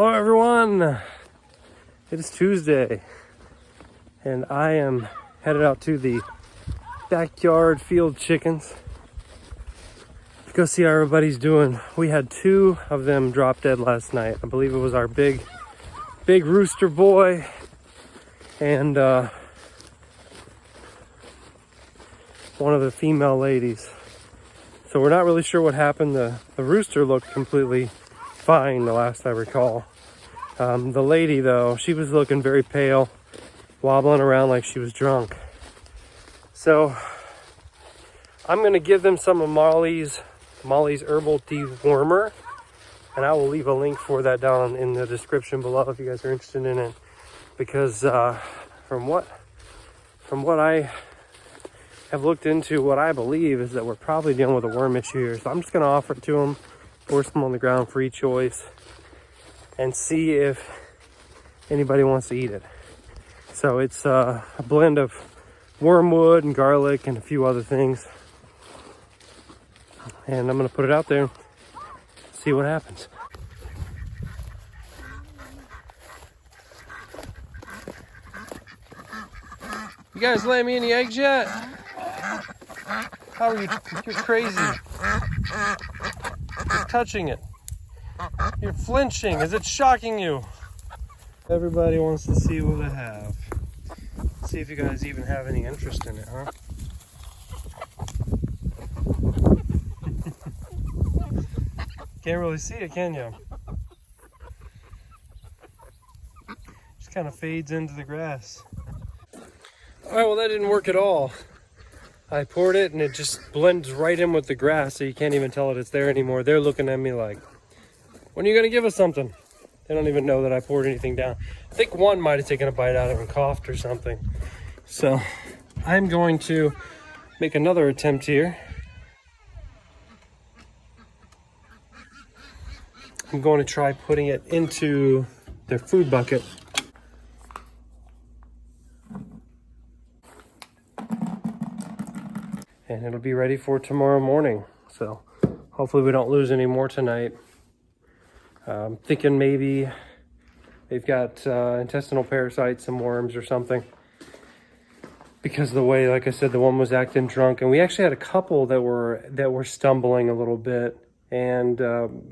Hello everyone, it is Tuesday and I am headed out to the backyard field chickens to go see how everybody's doing. We had 2 of them drop dead last night. I believe it was our big rooster boy and one of the female ladies. So we're not really sure what happened. The rooster looked completely fine the last I recall. The lady though, she was looking very pale, wobbling around like she was drunk. So I'm gonna give them some of Molly's herbal dewormer, and I will leave a link for that down in the description below if you guys are interested in it. Because from what I have looked into, what I believe is that we're probably dealing with a worm issue here. So I'm just gonna offer it to them, force them on the ground, free choice, and see if anybody wants to eat it. So it's a blend of wormwood and garlic and a few other things. And I'm gonna put it out there, see what happens. You guys lay me any eggs yet? How are you? You're crazy. You're touching it. You're flinching. Is it shocking you? Everybody wants to see what I have. See if you guys even have any interest in it, huh? Can't really see it, can you? Just kind of fades into the grass. All right, well that didn't work at all. I poured it and it just blends right in with the grass, so you can't even tell it's there anymore. They're looking at me like, when are you gonna give us something? They don't even know that I poured anything down. I think one might have taken a bite out of it and coughed or something. So I'm going to make another attempt here. I'm going to try putting it into their food bucket. And it'll be ready for tomorrow morning. So hopefully we don't lose any more tonight. I'm thinking maybe they've got intestinal parasites, some worms or something. Because of the way, like I said, the one was acting drunk. And we actually had a couple that were stumbling a little bit. And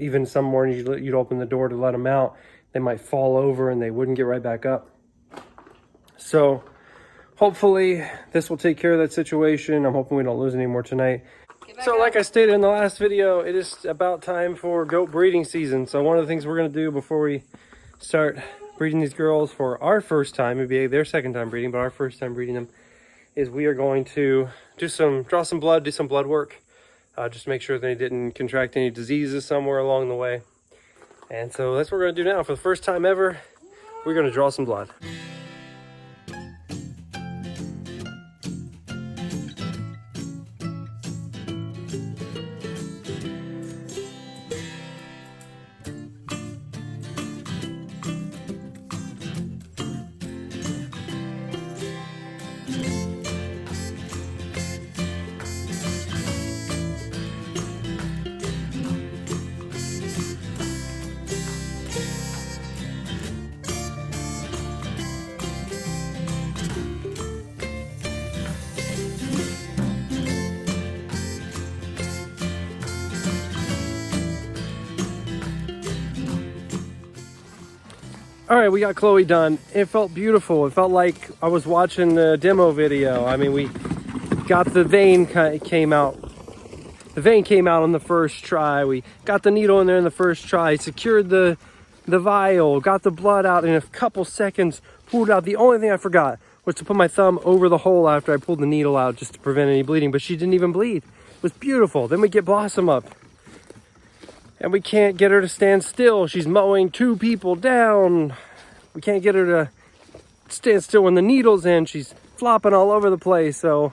even some mornings you'd open the door to let them out. They might fall over and they wouldn't get right back up. So hopefully this will take care of that situation. I'm hoping we don't lose any more tonight. So like I stated in the last video, it is about time for goat breeding season. So one of the things we're going to do before we start breeding these girls for our first time, maybe their second time breeding, but our first time breeding them, is we are going to draw some blood, do some blood work, just to make sure they didn't contract any diseases somewhere along the way. And so that's what we're going to do now. For the first time ever, we're going to draw some blood. All right, we got Chloe done. It felt beautiful. It felt like I was watching the demo video. I mean, we got the vein came out. The vein came out on the first try. We got the needle in there in the first try, secured the vial, got the blood out in a couple seconds, pulled out. The only thing I forgot was to put my thumb over the hole after I pulled the needle out just to prevent any bleeding, but she didn't even bleed. It was beautiful. Then we get Blossom up. And we can't get her to stand still. She's mowing 2 people down. We can't get her to stand still when the needle's in. She's flopping all over the place. So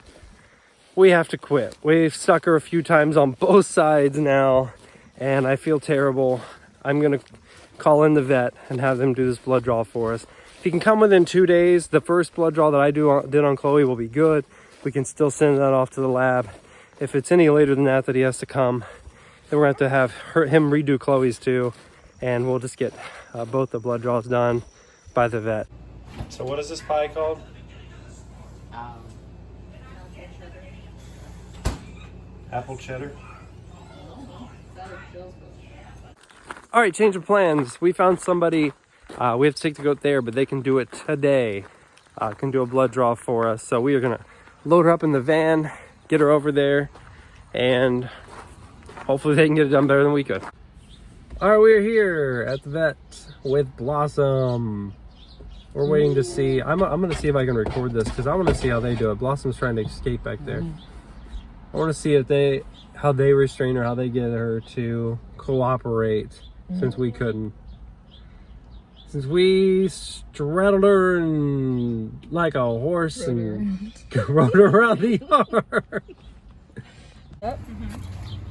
we have to quit. We've stuck her a few times on both sides now. And I feel terrible. I'm going to call in the vet and have them do this blood draw for us. If he can come within 2 days, the first blood draw that I did on Chloe will be good. We can still send that off to the lab. If it's any later than that he has to come, then we're going to have him redo Chloe's too. and we'll just get both the blood draws done by the vet. So what is this pie called? Apple cheddar. All right, change of plans. We found somebody. We have to take the goat there, but they can do it today. Can do a blood draw for us. So we are gonna load her up in the van, get her over there, and hopefully they can get it done better than we could. All right, we're here at the vet with Blossom. We're waiting to see. I'm gonna see if I can record this because I want to see how they do it. Blossom's trying to escape back there. I want to see if how they restrain her, how they get her to cooperate, since we couldn't. Since we straddled her and like a horse and rode her around the yard. Yep.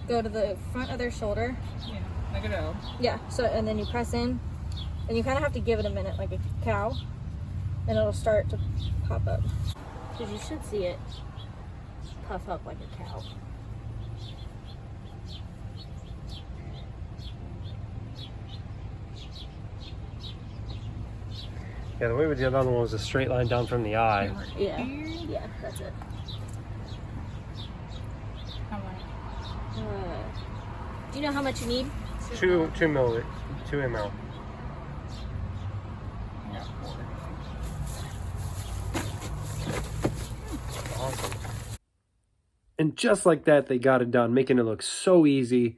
Go to the front of their shoulder. Yeah, like an L. Yeah, so, and then you press in, and you kind of have to give it a minute like a cow, and it'll start to pop up. Because you should see it puff up like a cow. Yeah, the way we did the other one was a straight line down from the eye. Yeah, yeah, that's it. How much? Do you know how much you need? 2 ml. Awesome. And just like that, they got it done, making it look so easy.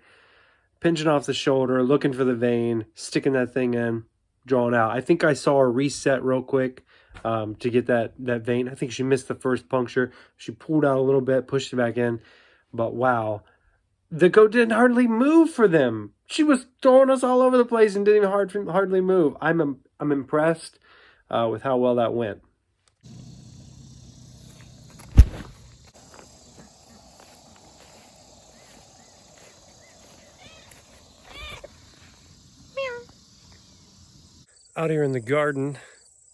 Pinching off the shoulder, looking for the vein, sticking that thing in, drawing out. I think I saw her reset real quick to get that vein. I think she missed the first puncture. She pulled out a little bit, pushed it back in. But wow, the goat didn't hardly move for them. She was throwing us all over the place and didn't even hardly move. I'm impressed with how well that went. Out here in the garden,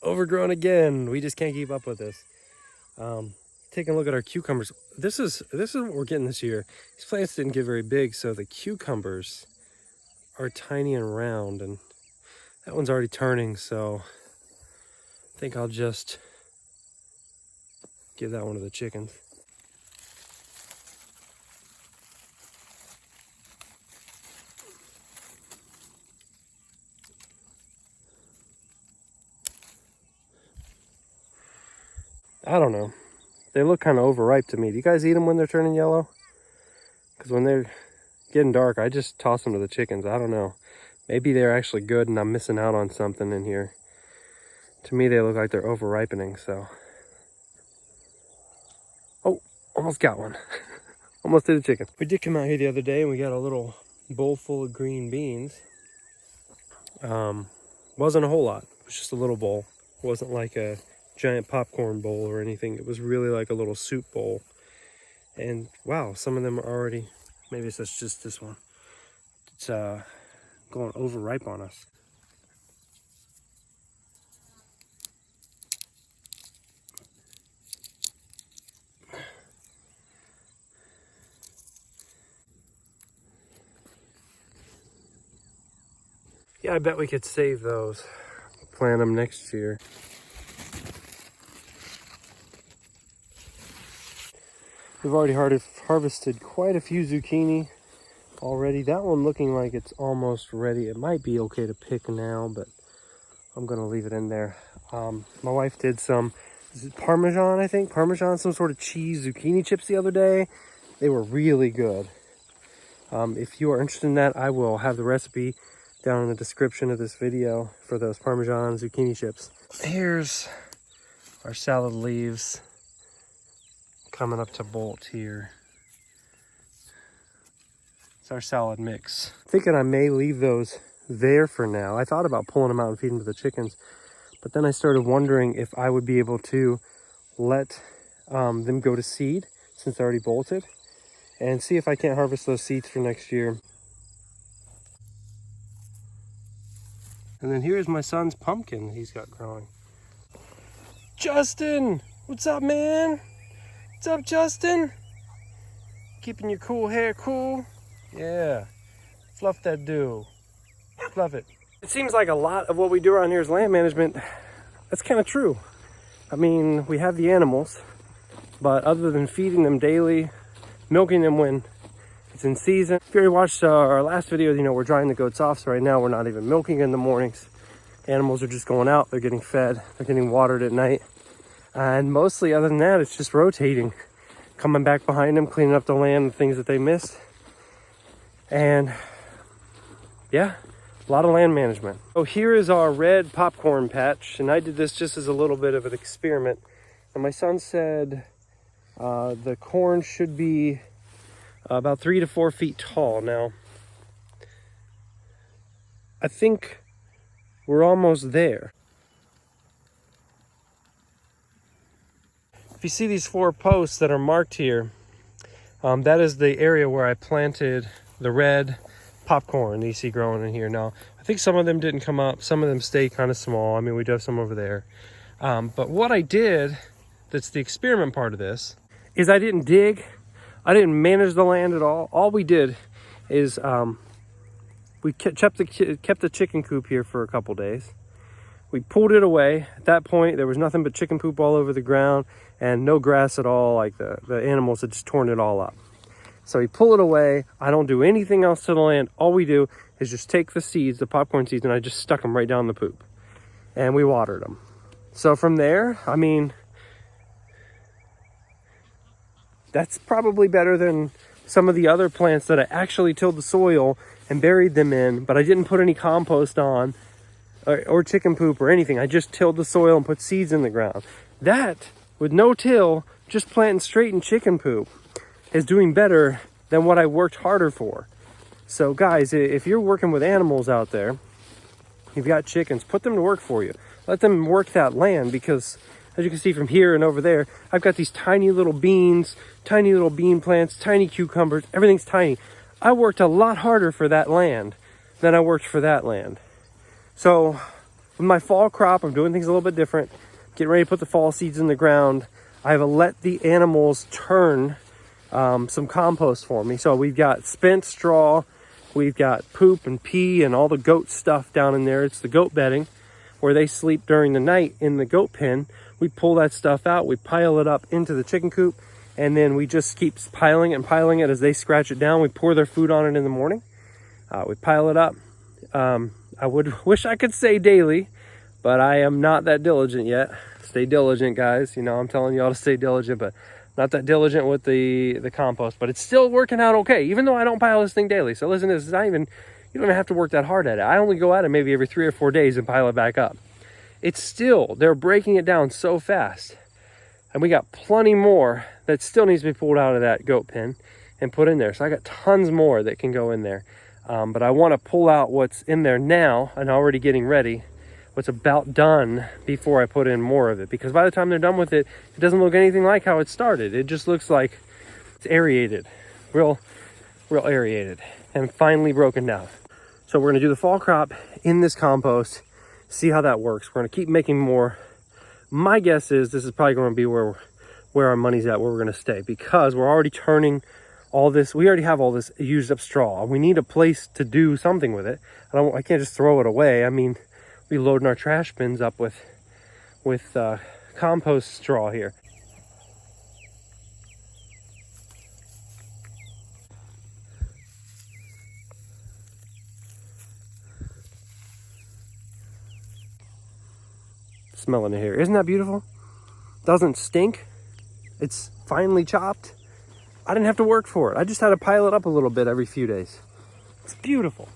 overgrown again. We just can't keep up with this. Taking a look at our cucumbers. This is what we're getting this year. These plants didn't get very big, so the cucumbers are tiny and round, and that one's already turning, so I think I'll just give that one to the chickens. I don't know. They look kind of overripe to me. Do you guys eat them when they're turning yellow? Because when they're getting dark, I just toss them to the chickens. I don't know. Maybe they're actually good and I'm missing out on something in here. To me, they look like they're over-ripening, so. Oh, almost got one. Almost did a chicken. We did come out here the other day and we got a little bowl full of green beans. Wasn't a whole lot. It was just a little bowl. It wasn't like a giant popcorn bowl or anything. It was really like a little soup bowl. And wow, some of them are already, maybe it's just this one. It's going overripe on us. Yeah, I bet we could save those. Plant them next year. We've already harvested quite a few zucchini already. That one looking like it's almost ready. It might be okay to pick now, but I'm gonna leave it in there. My wife did some Parmesan, I think. Parmesan, some sort of cheese zucchini chips the other day. They were really good. If you are interested in that, I will have the recipe down in the description of this video for those Parmesan zucchini chips. Here's our salad leaves coming up to bolt here. It's our salad mix. Thinking I may leave those there for now. I thought about pulling them out and feeding to the chickens, but then I started wondering if I would be able to let them go to seed since they're already bolted, and see if I can't harvest those seeds for next year. And then here's my son's pumpkin that he's got growing. Justin, what's up, man? What's up, Justin? Keeping your cool hair cool? Yeah. Fluff that dew. Love it. It seems like a lot of what we do around here is land management. That's kind of true. I mean, we have the animals, but other than feeding them daily, milking them when it's in season. If you already watched our last video, you know, we're drying the goats off. So right now we're not even milking in the mornings. Animals are just going out. They're getting fed. They're getting watered at night. And mostly other than that, it's just rotating. Coming back behind them, cleaning up the land, the things that they missed. And yeah, a lot of land management. So here is our red popcorn patch. And I did this just as a little bit of an experiment. And my son said the corn should be about 3 to 4 feet tall. Now, I think we're almost there. If you see these 4 posts that are marked here, that is the area where I planted the red popcorn that you see growing in here. Now, I think some of them didn't come up. Some of them stay kind of small. I mean, we do have some over there. But what I did, that's the experiment part of this, is I didn't dig. I didn't manage the land at all. All we did is we kept the chicken coop here for a couple days. We pulled it away. At that point, there was nothing but chicken poop all over the ground and no grass at all. Like the animals had just torn it all up. So we pull it away. I don't do anything else to the land. All we do is just take the seeds, the popcorn seeds, and I just stuck them right down the poop. And we watered them. So from there, I mean, that's probably better than some of the other plants that I actually tilled the soil and buried them in, but I didn't put any compost on or chicken poop or anything. I just tilled the soil and put seeds in the ground. That, with no till, just planting straight in chicken poop, is doing better than what I worked harder for. So guys, if you're working with animals out there, you've got chickens, put them to work for you. Let them work that land, because as you can see from here and over there, I've got these tiny little beans, tiny little bean plants, tiny cucumbers, everything's tiny. I worked a lot harder for that land than I worked for that land. So with my fall crop, I'm doing things a little bit different. Getting ready to put the fall seeds in the ground. I've let the animals turn some compost for me. So we've got spent straw, we've got poop and pee and all the goat stuff down in there. It's the goat bedding where they sleep during the night in the goat pen. We pull that stuff out, we pile it up into the chicken coop, and then we just keep piling it as they scratch it down. We pour their food on it in the morning. We pile it up. I wish I could say daily, but I am not that diligent yet. Stay diligent, guys. You know, I'm telling you all to stay diligent, but not that diligent with the compost. But it's still working out okay, even though I don't pile this thing daily. So listen, this is not even, you don't even have to work that hard at it. I only go at it maybe every 3 or 4 days and pile it back up. It's still, they're breaking it down so fast. And we got plenty more that still needs to be pulled out of that goat pen and put in there. So I got tons more that can go in there. But I want to pull out what's in there now and already getting ready, what's about done, before I put in more of it. Because by the time they're done with it, it doesn't look anything like how it started. It just looks like it's aerated, real aerated and finally broken down. So we're going to do the fall crop in this compost, see how that works. We're going to keep making more. My guess is this is probably going to be where our money's at, where we're going to stay, because we're already turning all this. We already have all this used up straw. We need a place to do something with it. I can't just throw it away. I mean, we loading our trash bins up with compost straw here. Smelling it here. Isn't that beautiful? Doesn't stink. It's finely chopped. I didn't have to work for it. I just had to pile it up a little bit every few days. It's beautiful.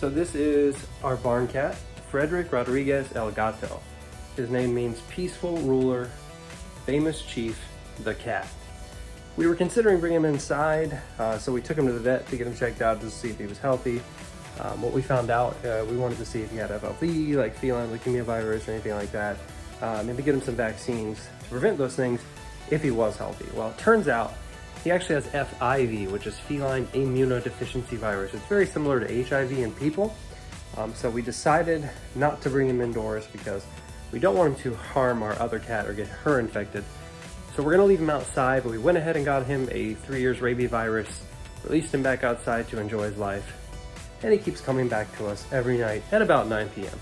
So this is our barn cat, Frederick Rodriguez El Gato. His name means peaceful ruler, famous chief, the cat. We were considering bringing him inside, so we took him to the vet to get him checked out to see if he was healthy. What we found out, we wanted to see if he had FLV, like feline leukemia virus or anything like that, and to get him some vaccines to prevent those things if he was healthy. Well, it turns out he actually has FIV, which is feline immunodeficiency virus. It's very similar to HIV in people. So we decided not to bring him indoors because we don't want him to harm our other cat or get her infected. So we're gonna leave him outside, but we went ahead and got him a 3 years rabies virus, released him back outside to enjoy his life. And he keeps coming back to us every night at about 9 p.m.